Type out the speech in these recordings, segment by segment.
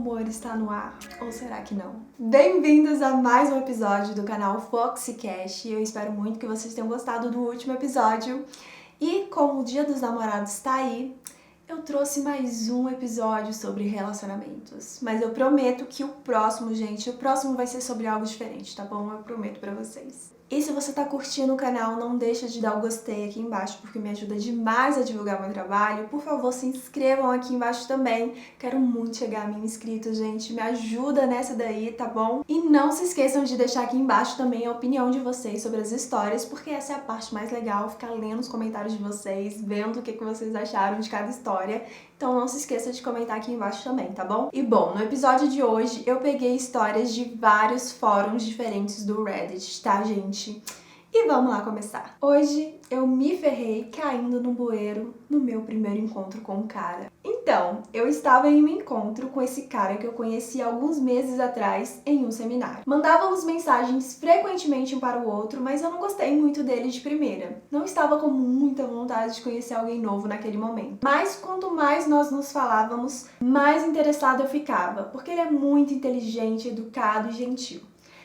amor está no ar, ou será que não? Bem-vindos a mais um episódio do canal Foxycast. Eu espero muito que vocês tenham gostado do último episódio. E como o Dia dos Namorados está aí, eu trouxe mais um episódio sobre relacionamentos. Mas eu prometo que o próximo vai ser sobre algo diferente, tá bom? Eu prometo pra vocês. E se você tá curtindo o canal, não deixa de dar o gostei aqui embaixo, porque me ajuda demais a divulgar meu trabalho. Por favor, se inscrevam aqui embaixo também. Quero muito chegar a 1000 inscritos, gente. Me ajuda nessa daí, tá bom? E não se esqueçam de deixar aqui embaixo também a opinião de vocês sobre as histórias, porque essa é a parte mais legal, ficar lendo os comentários de vocês, vendo o que vocês acharam de cada história. Então não se esqueça de comentar aqui embaixo também, tá bom? E bom, no episódio de hoje eu peguei histórias de vários fóruns diferentes do Reddit, tá, gente? E vamos lá começar. Hoje eu me ferrei caindo no bueiro no meu primeiro encontro com um cara. Então, eu estava em um encontro com esse cara que eu conheci alguns meses atrás em um seminário. Mandávamos mensagens frequentemente um para o outro, mas eu não gostei muito dele de primeira. Não estava com muita vontade de conhecer alguém novo naquele momento. Mas quanto mais nós nos falávamos, mais interessada eu ficava, porque ele é muito inteligente, educado e gentil.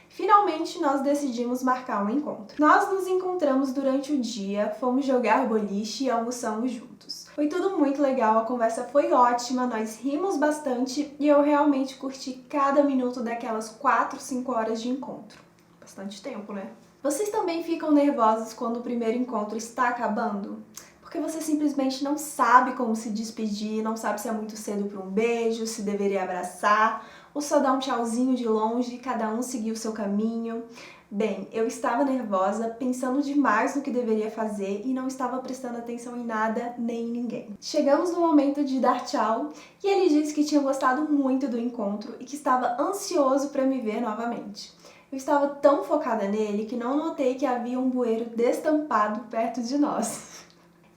Finalmente, nós decidimos marcar um encontro. Nós nos encontramos durante o dia, fomos jogar boliche e almoçamos juntos. Foi tudo muito legal, a conversa foi ótima, nós rimos bastante e eu realmente curti cada minuto daquelas 4, 5 horas de encontro. Bastante tempo, né? Vocês também ficam nervosos quando o primeiro encontro está acabando? Porque você simplesmente não sabe como se despedir, não sabe se é muito cedo para um beijo, se deveria abraçar, ou só dar um tchauzinho de longe e cada um seguir o seu caminho. Bem, eu estava nervosa, pensando demais no que deveria fazer e não estava prestando atenção em nada nem em ninguém. Chegamos no momento de dar tchau e ele disse que tinha gostado muito do encontro e que estava ansioso para me ver novamente. Eu estava tão focada nele que não notei que havia um bueiro destampado perto de nós.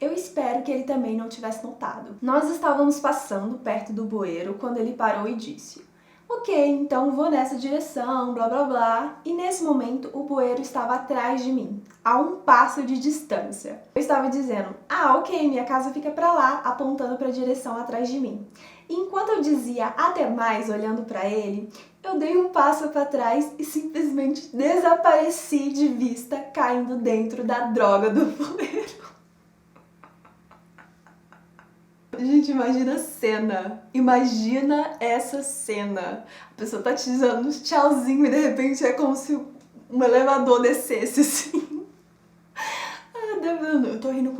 Eu espero que ele também não tivesse notado. Nós estávamos passando perto do bueiro quando ele parou e disse: "Ok, então vou nessa direção, blá blá blá." E nesse momento o bueiro estava atrás de mim, a um passo de distância. Eu estava dizendo: "Ah, ok, minha casa fica pra lá", apontando para a direção atrás de mim. E enquanto eu dizia até mais olhando para ele, eu dei um passo para trás e simplesmente desapareci de vista, caindo dentro da droga do bueiro. Gente, imagina a cena. Imagina essa cena. A pessoa tá te dando um tchauzinho e de repente é como se um elevador descesse assim. Eu tô rindo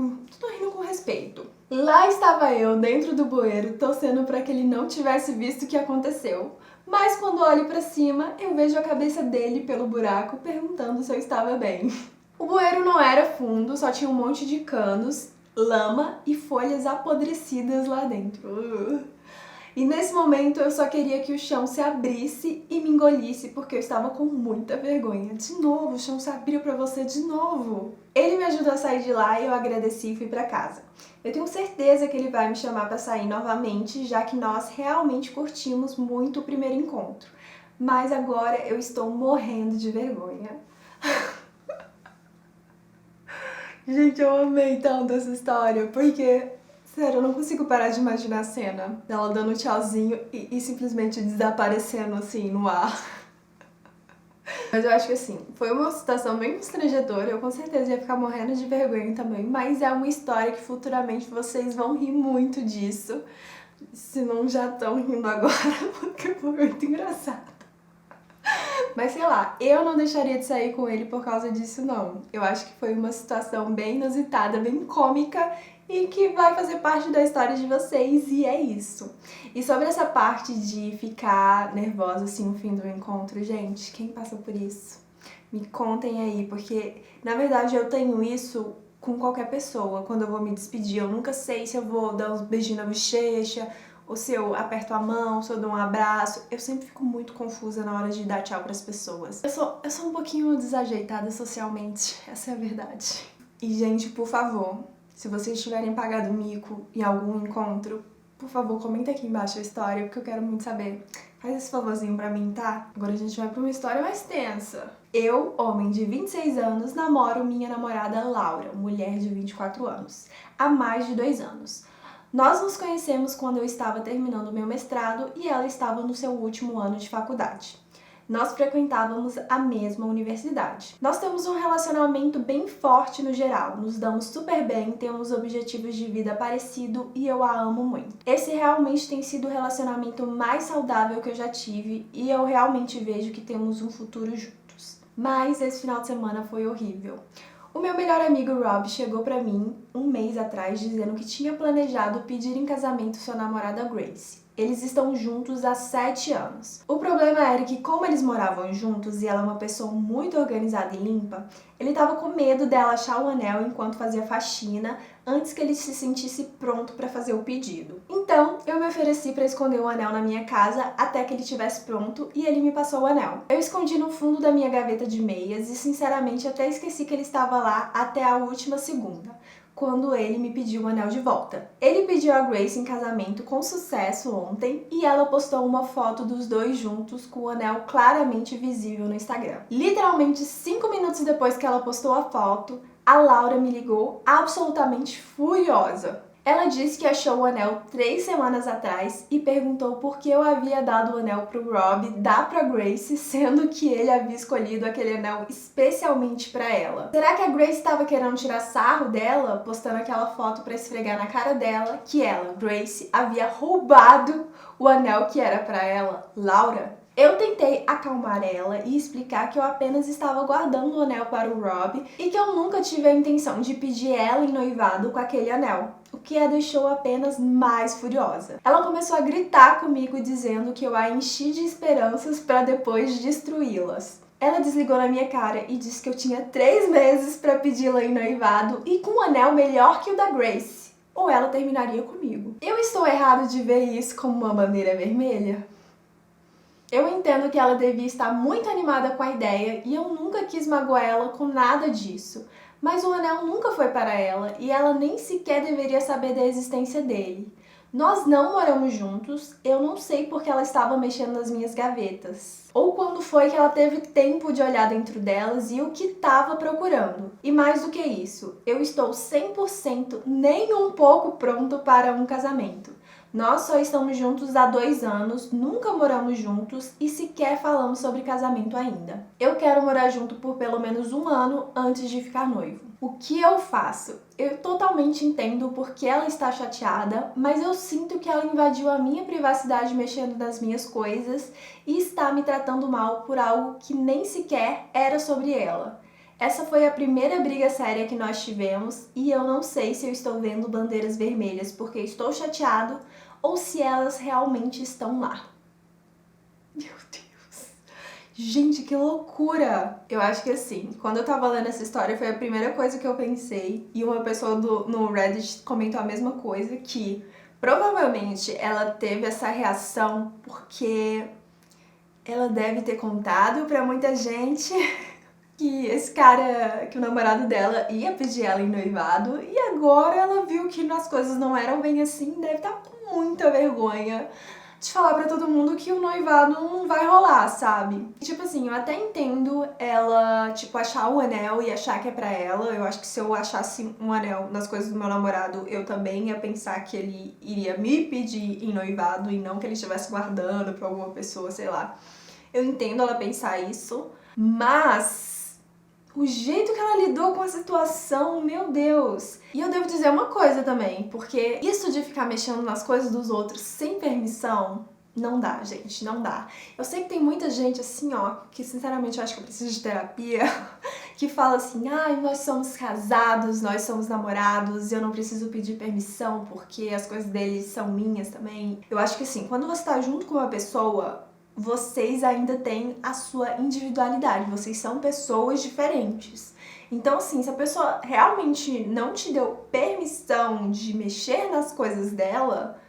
com respeito. Lá estava eu, dentro do bueiro, torcendo para que ele não tivesse visto o que aconteceu. Mas quando olho para cima, eu vejo a cabeça dele pelo buraco, perguntando se eu estava bem. O bueiro não era fundo, só tinha um monte de canos, lama e folhas apodrecidas lá dentro. E nesse momento eu só queria que o chão se abrisse e me engolisse, porque eu estava com muita vergonha. De novo, o chão se abriu pra você de novo. Ele me ajudou a sair de lá e eu agradeci e fui pra casa. Eu tenho certeza que ele vai me chamar pra sair novamente, já que nós realmente curtimos muito o primeiro encontro. Mas agora eu estou morrendo de vergonha. Gente, eu amei tanto essa história, porque, sério, eu não consigo parar de imaginar a cena dela dando um tchauzinho e simplesmente desaparecendo, assim, no ar. Mas eu acho que, assim, foi uma situação bem constrangedora, eu com certeza ia ficar morrendo de vergonha também, mas é uma história que futuramente vocês vão rir muito disso, se não já estão rindo agora, porque foi muito engraçado. Mas sei lá, eu não deixaria de sair com ele por causa disso, não. Eu acho que foi uma situação bem inusitada, bem cômica e que vai fazer parte da história de vocês, e é isso. E sobre essa parte de ficar nervosa assim no fim do encontro, gente, quem passou por isso? Me contem aí, porque na verdade eu tenho isso com qualquer pessoa quando eu vou me despedir. Eu nunca sei se eu vou dar uns beijinhos na bochecha, ou se eu aperto a mão, se eu dou um abraço. Eu sempre fico muito confusa na hora de dar tchau pras pessoas. Eu sou um pouquinho desajeitada socialmente, essa é a verdade. E, gente, por favor, se vocês tiverem pagado mico em algum encontro, por favor, comenta aqui embaixo a história, porque eu quero muito saber. Faz esse favorzinho pra mim, tá? Agora a gente vai pra uma história mais tensa. Eu, homem de 26 anos, namoro minha namorada Laura, mulher de 24 anos, há mais de 2 anos. Nós nos conhecemos quando eu estava terminando meu mestrado e ela estava no seu último ano de faculdade. Nós frequentávamos a mesma universidade. Nós temos um relacionamento bem forte no geral, nos damos super bem, temos objetivos de vida parecidos e eu a amo muito. Esse realmente tem sido o relacionamento mais saudável que eu já tive e eu realmente vejo que temos um futuro juntos. Mas esse final de semana foi horrível. O meu melhor amigo Rob chegou pra mim um mês atrás dizendo que tinha planejado pedir em casamento sua namorada Grace. Eles estão juntos há 7 anos. O problema era que, como eles moravam juntos e ela é uma pessoa muito organizada e limpa, ele estava com medo dela achar o anel enquanto fazia faxina, antes que ele se sentisse pronto para fazer o pedido. Então, eu me ofereci para esconder o anel na minha casa até que ele estivesse pronto e ele me passou o anel. Eu escondi no fundo da minha gaveta de meias e, sinceramente, até esqueci que ele estava lá até a última segunda, quando ele me pediu o anel de volta. Ele pediu a Grace em casamento com sucesso ontem e ela postou uma foto dos dois juntos com o anel claramente visível no Instagram. Literalmente 5 minutos depois que ela postou a foto, a Laura me ligou absolutamente furiosa. Ela disse que achou o anel 3 semanas atrás e perguntou por que eu havia dado o anel pro Rob dar pra Grace, sendo que ele havia escolhido aquele anel especialmente pra ela. Será que a Grace estava querendo tirar sarro dela, postando aquela foto pra esfregar na cara dela que ela, Grace, havia roubado o anel que era pra ela, Laura? Eu tentei acalmar ela e explicar que eu apenas estava guardando o anel para o Rob e que eu nunca tive a intenção de pedir ela em noivado com aquele anel, o que a deixou apenas mais furiosa. Ela começou a gritar comigo dizendo que eu a enchi de esperanças para depois destruí-las. Ela desligou na minha cara e disse que eu tinha 3 meses para pedi-la em noivado e com um anel melhor que o da Grace, ou ela terminaria comigo. Eu estou errado de ver isso como uma bandeira vermelha? Eu entendo que ela devia estar muito animada com a ideia e eu nunca quis magoar ela com nada disso. Mas o anel nunca foi para ela e ela nem sequer deveria saber da existência dele. Nós não moramos juntos, eu não sei porque ela estava mexendo nas minhas gavetas. Ou quando foi que ela teve tempo de olhar dentro delas e o que estava procurando. E mais do que isso, eu estou 100% nem um pouco pronto para um casamento. Nós só estamos juntos há 2 anos, nunca moramos juntos e sequer falamos sobre casamento ainda. Eu quero morar junto por pelo menos 1 ano antes de ficar noivo. O que eu faço? Eu totalmente entendo porque ela está chateada, mas eu sinto que ela invadiu a minha privacidade mexendo nas minhas coisas e está me tratando mal por algo que nem sequer era sobre ela. Essa foi a primeira briga séria que nós tivemos e eu não sei se eu estou vendo bandeiras vermelhas porque estou chateado ou se elas realmente estão lá. Meu Deus! Gente, que loucura! Eu acho que assim, quando eu tava lendo essa história foi a primeira coisa que eu pensei e uma pessoa no Reddit comentou a mesma coisa, que provavelmente ela teve essa reação porque ela deve ter contado pra muita gente que esse cara, que o namorado dela ia pedir ela em noivado e agora ela viu que as coisas não eram bem assim, deve estar com muita vergonha de falar pra todo mundo que o noivado não vai rolar, sabe? Tipo assim, eu até entendo ela, tipo, achar o anel e achar que é pra ela. Eu acho que se eu achasse um anel nas coisas do meu namorado, eu também ia pensar que ele iria me pedir em noivado e não que ele estivesse guardando pra alguma pessoa, sei lá. Eu entendo ela pensar isso, mas o jeito que ela lidou com a situação, meu Deus! E eu devo dizer uma coisa também, porque isso de ficar mexendo nas coisas dos outros sem permissão, não dá, gente, não dá. Eu sei que tem muita gente assim, ó, que sinceramente eu acho que eu preciso de terapia, que fala assim, ai, nós somos casados, nós somos namorados, eu não preciso pedir permissão porque as coisas deles são minhas também. Eu acho que assim, quando você tá junto com uma pessoa, vocês ainda têm a sua individualidade, vocês são pessoas diferentes. Então, assim, se a pessoa realmente não te deu permissão de mexer nas coisas dela,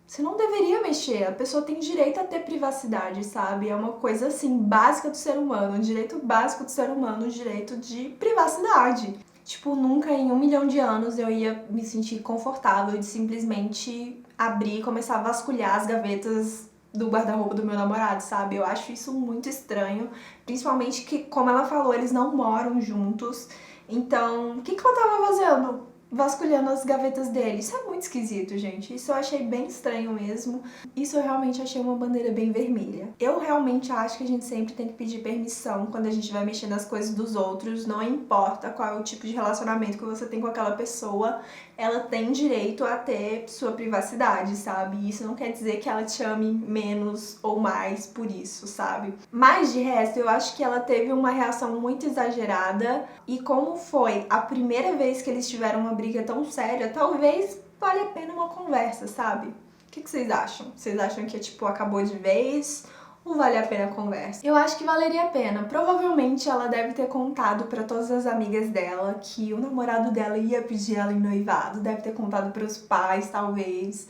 você não deveria mexer. A pessoa tem direito a ter privacidade, sabe? É uma coisa, assim, básica do ser humano, um direito básico do ser humano, um direito de privacidade. Tipo, nunca em 1 milhão de anos eu ia me sentir confortável de simplesmente abrir e começar a vasculhar as gavetas do guarda-roupa do meu namorado, sabe? Eu acho isso muito estranho, principalmente que, como ela falou, eles não moram juntos. Então, o que ela tava fazendo? vasculhando as gavetas dele. Isso é muito esquisito, gente. Isso eu achei bem estranho mesmo. Isso eu realmente achei uma bandeira bem vermelha. Eu realmente acho que a gente sempre tem que pedir permissão quando a gente vai mexer nas coisas dos outros. Não importa qual é o tipo de relacionamento que você tem com aquela pessoa, ela tem direito a ter sua privacidade, sabe? Isso não quer dizer que ela te ame menos ou mais por isso, sabe? Mas de resto, eu acho que ela teve uma reação muito exagerada e como foi a primeira vez que eles tiveram uma briga tão séria, talvez valha a pena uma conversa, sabe? O que vocês acham? Vocês acham que, tipo, acabou de vez ou vale a pena a conversa? Eu acho que valeria a pena. Provavelmente ela deve ter contado pra todas as amigas dela que o namorado dela ia pedir ela em noivado, deve ter contado pros pais, talvez.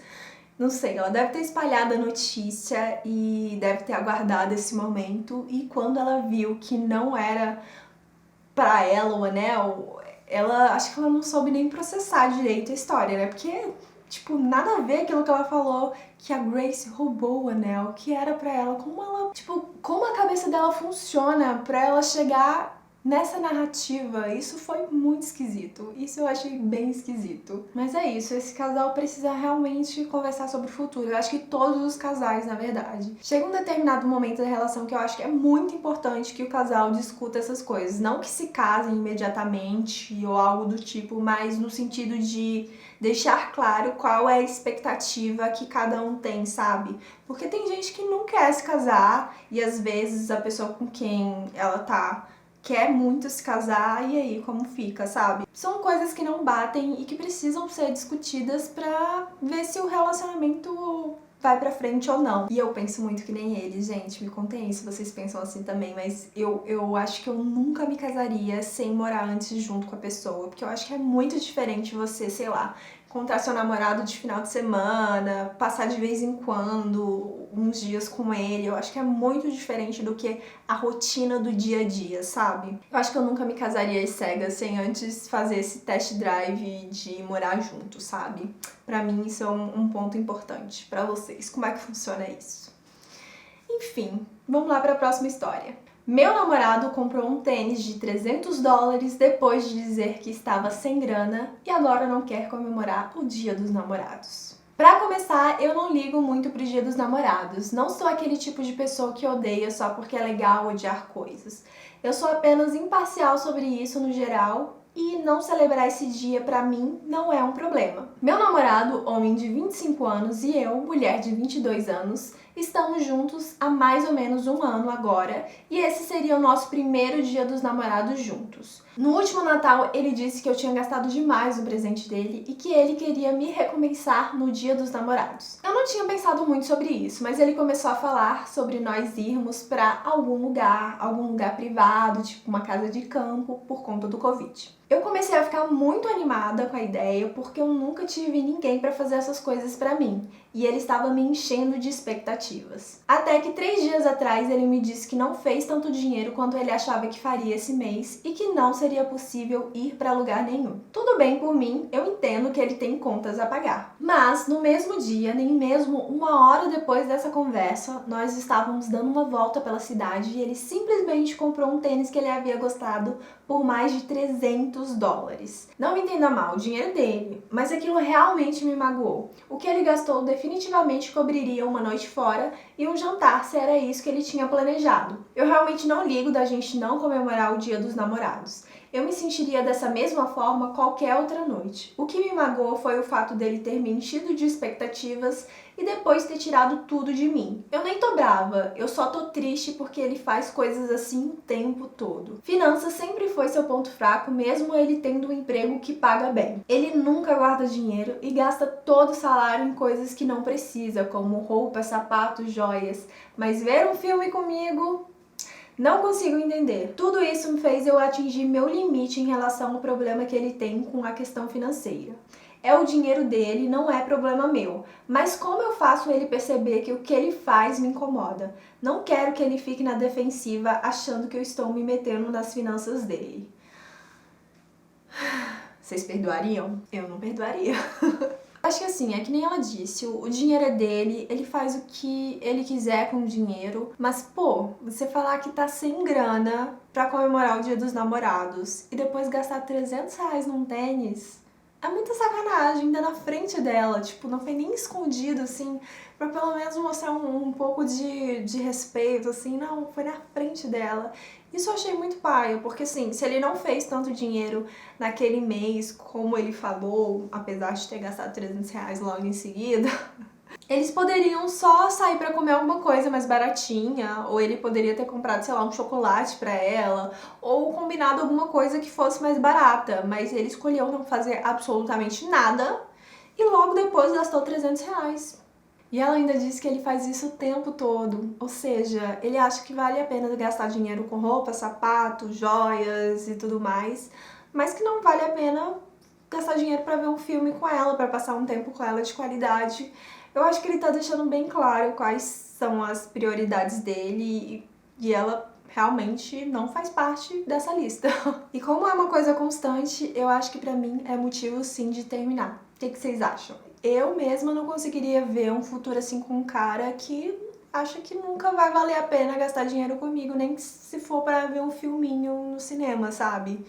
Não sei, ela deve ter espalhado a notícia e deve ter aguardado esse momento. E quando ela viu que não era pra ela o anel, ela acho que ela não soube nem processar direito a história, né? Porque, tipo, nada a ver aquilo que ela falou, que a Grace roubou o anel, que era pra ela, como ela, tipo, como a cabeça dela funciona pra ela chegar nessa narrativa. Isso foi muito esquisito. Isso eu achei bem esquisito. Mas é isso, esse casal precisa realmente conversar sobre o futuro. Eu acho que todos os casais, na verdade. Chega um determinado momento da relação que eu acho que é muito importante que o casal discuta essas coisas. Não que se casem imediatamente ou algo do tipo, mas no sentido de deixar claro qual é a expectativa que cada um tem, sabe? Porque tem gente que não quer se casar e às vezes a pessoa com quem ela tá quer muito se casar, e aí como fica, sabe? São coisas que não batem e que precisam ser discutidas pra ver se o relacionamento vai pra frente ou não. E eu penso muito que nem eles, gente, me contem se vocês pensam assim também, mas eu acho que eu nunca me casaria sem morar antes junto com a pessoa, porque eu acho que é muito diferente você, sei lá, encontrar seu namorado de final de semana, passar de vez em quando uns dias com ele. Eu acho que é muito diferente do que a rotina do dia a dia, sabe? Eu acho que eu nunca me casaria às cegas sem antes fazer esse test drive de morar junto, sabe? Pra mim isso é um ponto importante. Pra vocês, como é que funciona isso? Enfim, vamos lá pra próxima história. Meu namorado comprou um tênis de $300 depois de dizer que estava sem grana e agora não quer comemorar o Dia dos Namorados. Pra começar, eu não ligo muito pro Dia dos Namorados. Não sou aquele tipo de pessoa que odeia só porque é legal odiar coisas. Eu sou apenas imparcial sobre isso no geral e não celebrar esse dia pra mim não é um problema. Meu namorado, homem de 25 anos, e eu, mulher de 22 anos, estamos juntos há mais ou menos um ano agora e esse seria o nosso primeiro Dia dos Namorados juntos. No último Natal, ele disse que eu tinha gastado demais no presente dele e que ele queria me recompensar no Dia dos Namorados. Eu não tinha pensado muito sobre isso, mas ele começou a falar sobre nós irmos pra algum lugar privado, tipo uma casa de campo, por conta do Covid. Eu comecei a ficar muito animada com a ideia porque eu nunca tive ninguém pra fazer essas coisas pra mim e ele estava me enchendo de expectativas. Até que 3 dias atrás ele me disse que não fez tanto dinheiro quanto ele achava que faria esse mês e que não seria possível ir pra lugar nenhum. Tudo bem por mim, eu entendo que ele tem contas a pagar. Mas no mesmo dia, nem mesmo uma hora depois dessa conversa, nós estávamos dando uma volta pela cidade e ele simplesmente comprou um tênis que ele havia gostado por mais de $300. Não me entenda mal, o dinheiro é dele, mas aquilo realmente me magoou. O que ele gastou definitivamente cobriria uma noite fora e um jantar se era isso que ele tinha planejado. Eu realmente não ligo da gente não comemorar o Dia dos Namorados. Eu me sentiria dessa mesma forma qualquer outra noite. O que me magoou foi o fato dele ter me enchido de expectativas e depois ter tirado tudo de mim. Eu nem tô brava, eu só tô triste porque ele faz coisas assim o tempo todo. Finanças sempre foi seu ponto fraco, mesmo ele tendo um emprego que paga bem. Ele nunca guarda dinheiro e gasta todo o salário em coisas que não precisa, como roupas, sapatos, joias. Mas ver um filme comigo... não consigo entender. Tudo isso me fez eu atingir meu limite em relação ao problema que ele tem com a questão financeira. É o dinheiro dele, não é problema meu. Mas como eu faço ele perceber que o que ele faz me incomoda? Não quero que ele fique na defensiva achando que eu estou me metendo nas finanças dele. Vocês perdoariam? Eu não perdoaria. Acho que assim, é que nem ela disse, o dinheiro é dele, ele faz o que ele quiser com o dinheiro, mas pô, você falar que tá sem grana pra comemorar o Dia dos Namorados e depois gastar R$300 num tênis, É muita sacanagem, ainda na frente dela, tipo, não foi nem escondido, assim, pra pelo menos mostrar um pouco de respeito, assim, não, foi na frente dela. Isso eu achei muito paia, porque assim, se ele não fez tanto dinheiro naquele mês, como ele falou, apesar de ter gastado R$ 300 logo em seguida, eles poderiam só sair pra comer alguma coisa mais baratinha, ou ele poderia ter comprado, sei lá, um chocolate pra ela, ou combinado alguma coisa que fosse mais barata, mas ele escolheu não fazer absolutamente nada e logo depois gastou R$ 300. E ela ainda disse que ele faz isso o tempo todo, ou seja, ele acha que vale a pena gastar dinheiro com roupa, sapato, joias e tudo mais, mas que não vale a pena gastar dinheiro pra ver um filme com ela, pra passar um tempo com ela de qualidade. Eu acho que ele tá deixando bem claro quais são as prioridades dele e ela realmente não faz parte dessa lista. E como é uma coisa constante, eu acho que pra mim é motivo sim de terminar. O que vocês acham? Eu mesma não conseguiria ver um futuro assim com um cara que acha que nunca vai valer a pena gastar dinheiro comigo, nem se for pra ver um filminho no cinema, sabe?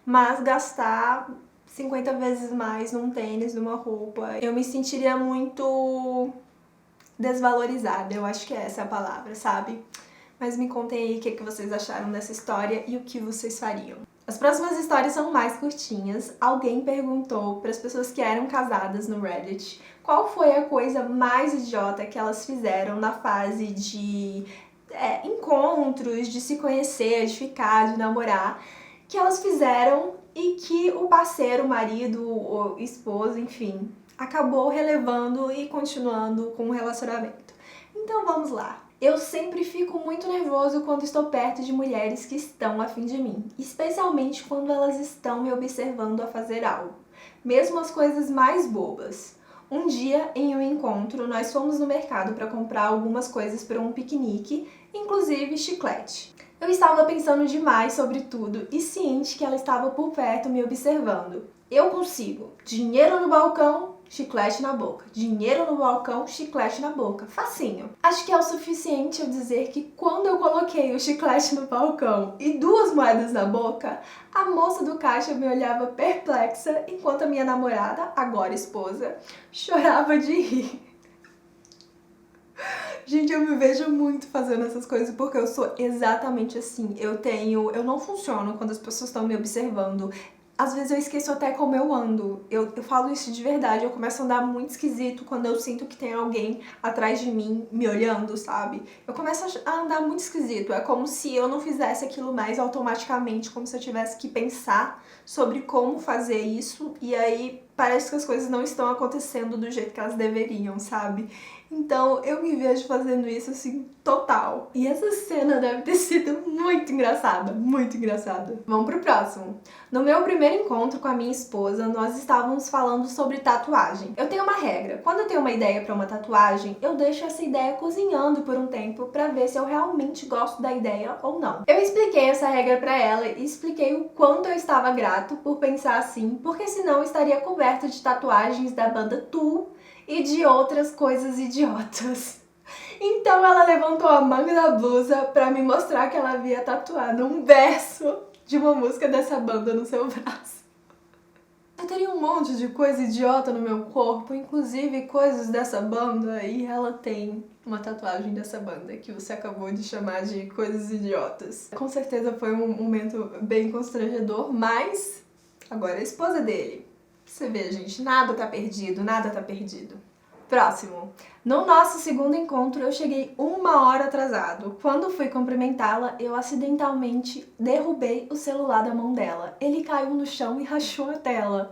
Mas gastar 50 vezes mais num tênis, numa roupa, eu me sentiria muito desvalorizada, eu acho que essa é a palavra, sabe? Mas me contem aí o que vocês acharam dessa história e o que vocês fariam. As próximas histórias são mais curtinhas. Alguém perguntou para as pessoas que eram casadas no Reddit qual foi a coisa mais idiota que elas fizeram na fase de encontros, de se conhecer, de ficar, de namorar, que elas fizeram e que o parceiro, o marido, o esposo, enfim, acabou relevando e continuando com o relacionamento. Então vamos lá. Eu sempre fico muito nervoso quando estou perto de mulheres que estão a fim de mim, especialmente quando elas estão me observando a fazer algo, mesmo as coisas mais bobas. Um dia, em um encontro, nós fomos no mercado para comprar algumas coisas para um piquenique, inclusive chiclete. Eu estava pensando demais sobre tudo e ciente que ela estava por perto me observando. Eu consigo. Dinheiro no balcão, chiclete na boca. Dinheiro no balcão, chiclete na boca. Facinho. Acho que é o suficiente eu dizer que quando eu coloquei o chiclete no balcão e 2 moedas na boca, a moça do caixa me olhava perplexa enquanto a minha namorada, agora esposa, chorava de rir. Gente, eu me vejo muito fazendo essas coisas porque eu sou exatamente assim. Eu não funciono quando as pessoas estão me observando. Às vezes eu esqueço até como eu ando. Eu falo isso de verdade. Eu começo a andar muito esquisito quando eu sinto que tem alguém atrás de mim me olhando, sabe? Eu começo a andar muito esquisito. É como se eu não fizesse aquilo mais automaticamente, como se eu tivesse que pensar sobre como fazer isso. E aí parece que as coisas não estão acontecendo do jeito que elas deveriam, sabe? Então eu me vejo fazendo isso assim, total. E essa cena deve ter sido muito engraçada, muito engraçada. Vamos pro próximo. No meu primeiro encontro com a minha esposa, nós estávamos falando sobre tatuagem. Eu tenho uma regra, quando eu tenho uma ideia pra uma tatuagem, eu deixo essa ideia cozinhando por um tempo pra ver se eu realmente gosto da ideia ou não. Eu expliquei essa regra pra ela e expliquei o quanto eu estava grato por pensar assim, porque senão eu estaria coberto de tatuagens da banda Tool e de outras coisas idiotas. Então ela levantou a manga da blusa pra me mostrar que ela havia tatuado um verso de uma música dessa banda no seu braço. Eu teria um monte de coisa idiota no meu corpo, inclusive coisas dessa banda, e ela tem uma tatuagem dessa banda que você acabou de chamar de coisas idiotas. Com certeza foi um momento bem constrangedor, mas agora é a esposa dele. Você vê, gente, nada tá perdido, nada tá perdido. Próximo. No nosso segundo encontro, eu cheguei 1 hora atrasado. Quando fui cumprimentá-la, eu acidentalmente derrubei o celular da mão dela. Ele caiu no chão e rachou a tela.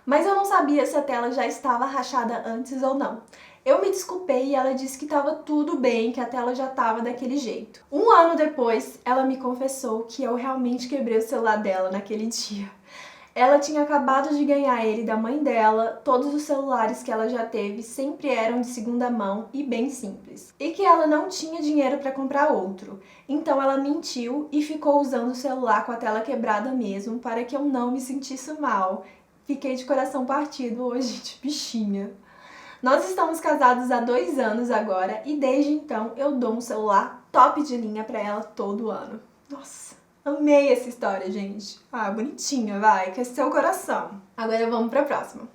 Mas eu não sabia se a tela já estava rachada antes ou não. Eu me desculpei e ela disse que estava tudo bem, que a tela já estava daquele jeito. 1 ano depois, ela me confessou que eu realmente quebrei o celular dela naquele dia. Ela tinha acabado de ganhar ele da mãe dela, todos os celulares que ela já teve sempre eram de segunda mão e bem simples. E que ela não tinha dinheiro para comprar outro. Então ela mentiu e ficou usando o celular com a tela quebrada mesmo para que eu não me sentisse mal. Fiquei de coração partido hoje, de bichinha. Nós estamos casados há 2 anos agora e desde então eu dou um celular top de linha para ela todo ano. Nossa! Amei essa história, gente. Ah, bonitinha, vai, que é seu coração. Agora vamos pra próxima.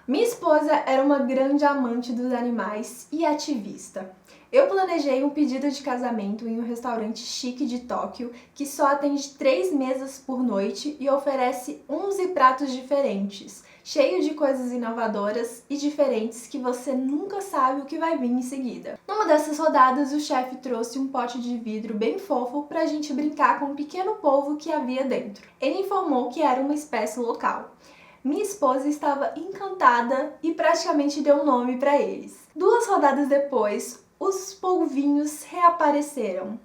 Minha esposa era uma grande amante dos animais e ativista. Eu planejei um pedido de casamento em um restaurante chique de Tóquio que só atende 3 mesas por noite e oferece 11 pratos diferentes, cheio de coisas inovadoras e diferentes que você nunca sabe o que vai vir em seguida. Numa dessas rodadas, o chefe trouxe um pote de vidro bem fofo pra gente brincar com um pequeno polvo que havia dentro. Ele informou que era uma espécie local. Minha esposa estava encantada e praticamente deu nome para eles. 2 rodadas depois, os polvinhos reapareceram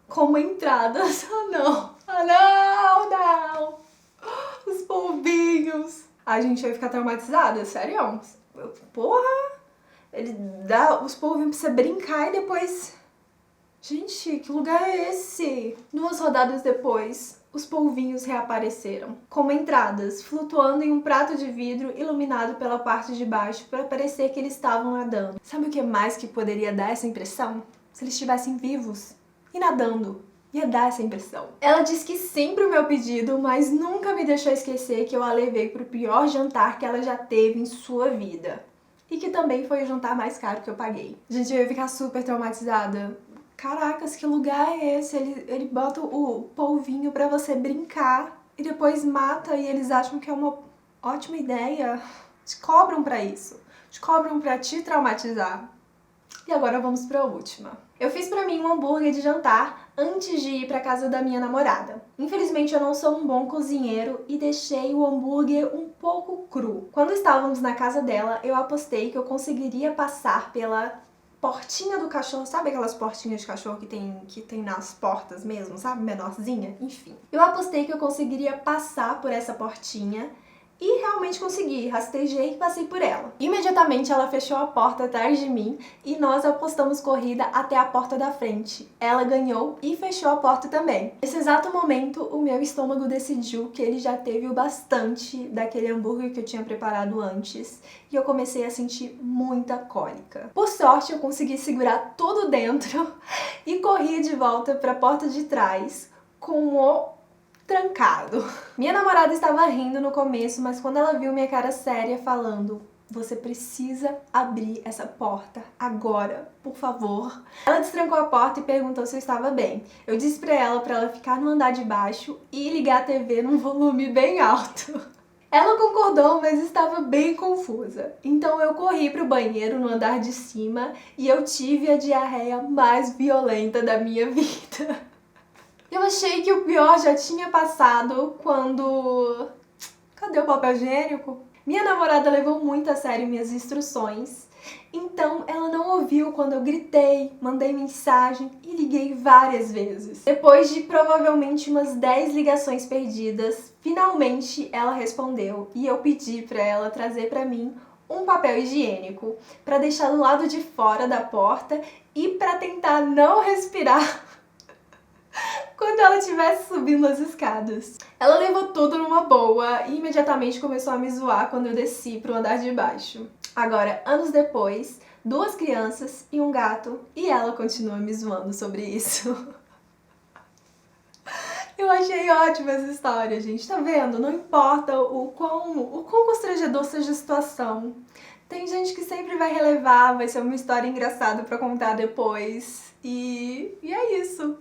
como entradas. Não! Os polvinhos! A gente vai ficar traumatizada, sério? Porra! Ele dá os polvinhos pra você brincar e depois... Gente, que lugar é esse? 2 rodadas depois, os polvinhos reapareceram, como entradas, flutuando em um prato de vidro iluminado pela parte de baixo para parecer que eles estavam nadando. Sabe o que mais que poderia dar essa impressão? Se eles estivessem vivos e nadando. Ia dar essa impressão. Ela disse que sim pro meu pedido, mas nunca me deixou esquecer que eu a levei pro pior jantar que ela já teve em sua vida. E que também foi o jantar mais caro que eu paguei. Gente, eu ia ficar super traumatizada. Caracas, que lugar é esse? Ele bota o polvinho pra você brincar e depois mata e eles acham que é uma ótima ideia. Te cobram pra isso. Te cobram pra te traumatizar. E agora vamos pra última. Eu fiz pra mim um hambúrguer de jantar antes de ir pra casa da minha namorada. Infelizmente eu não sou um bom cozinheiro e deixei o hambúrguer um pouco cru. Quando estávamos na casa dela, eu apostei que eu conseguiria passar pela portinha do cachorro, sabe aquelas portinhas de cachorro que tem nas portas mesmo, sabe? Menorzinha? Enfim. Eu apostei que eu conseguiria passar por essa portinha e realmente consegui, rastejei e passei por ela. Imediatamente ela fechou a porta atrás de mim e nós apostamos corrida até a porta da frente. Ela ganhou e fechou a porta também. Nesse exato momento, o meu estômago decidiu que ele já teve o bastante daquele hambúrguer que eu tinha preparado antes e eu comecei a sentir muita cólica. Por sorte, eu consegui segurar tudo dentro e corri de volta para a porta de trás com o trancado. Minha namorada estava rindo no começo, mas quando ela viu minha cara séria falando: "Você precisa abrir essa porta agora, por favor." Ela destrancou a porta e perguntou se eu estava bem. Eu disse pra ela ficar no andar de baixo e ligar a TV num volume bem alto. Ela concordou, mas estava bem confusa. Então eu corri pro banheiro no andar de cima e eu tive a diarreia mais violenta da minha vida. Eu achei que o pior já tinha passado quando... Cadê o papel higiênico? Minha namorada levou muito a sério minhas instruções, então ela não ouviu quando eu gritei, mandei mensagem e liguei várias vezes. Depois de provavelmente umas 10 ligações perdidas, finalmente ela respondeu e eu pedi pra ela trazer pra mim um papel higiênico pra deixar do lado de fora da porta e pra tentar não respirar quando ela estivesse subindo as escadas. Ela levou tudo numa boa e imediatamente começou a me zoar quando eu desci pro andar de baixo. Agora, anos depois, 2 crianças e um gato, e ela continua me zoando sobre isso. Eu achei ótima essa história, gente. Tá vendo? Não importa o quão constrangedor seja a situação. Tem gente que sempre vai relevar, vai ser uma história engraçada pra contar depois. E é isso.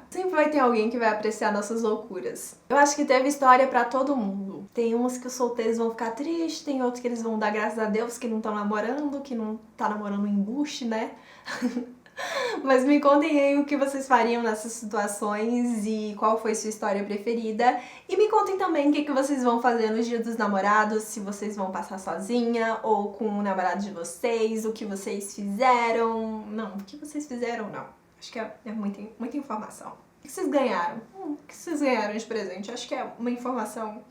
Sempre vai ter alguém que vai apreciar nossas loucuras. Eu acho que teve história pra todo mundo. Tem uns que os solteiros vão ficar tristes, tem outros que eles vão dar graças a Deus que não estão namorando, que não tá namorando um embuste, né? Mas me contem aí o que vocês fariam nessas situações e qual foi sua história preferida. E me contem também o que vocês vão fazer no Dia dos Namorados, se vocês vão passar sozinha ou com o namorado de vocês, o que vocês fizeram. Não, o que vocês fizeram não. Acho que é muita informação. O que vocês ganharam? O que vocês ganharam de presente? Acho que é uma informação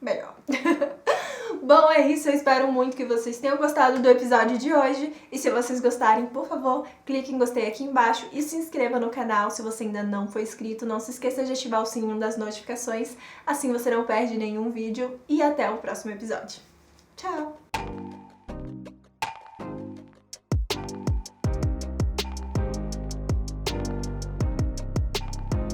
melhor. Bom, é isso. Eu espero muito que vocês tenham gostado do episódio de hoje. E se vocês gostarem, por favor, clique em gostei aqui embaixo e se inscreva no canal se você ainda não for inscrito. Não se esqueça de ativar o sininho das notificações, assim você não perde nenhum vídeo. E até o próximo episódio. Tchau!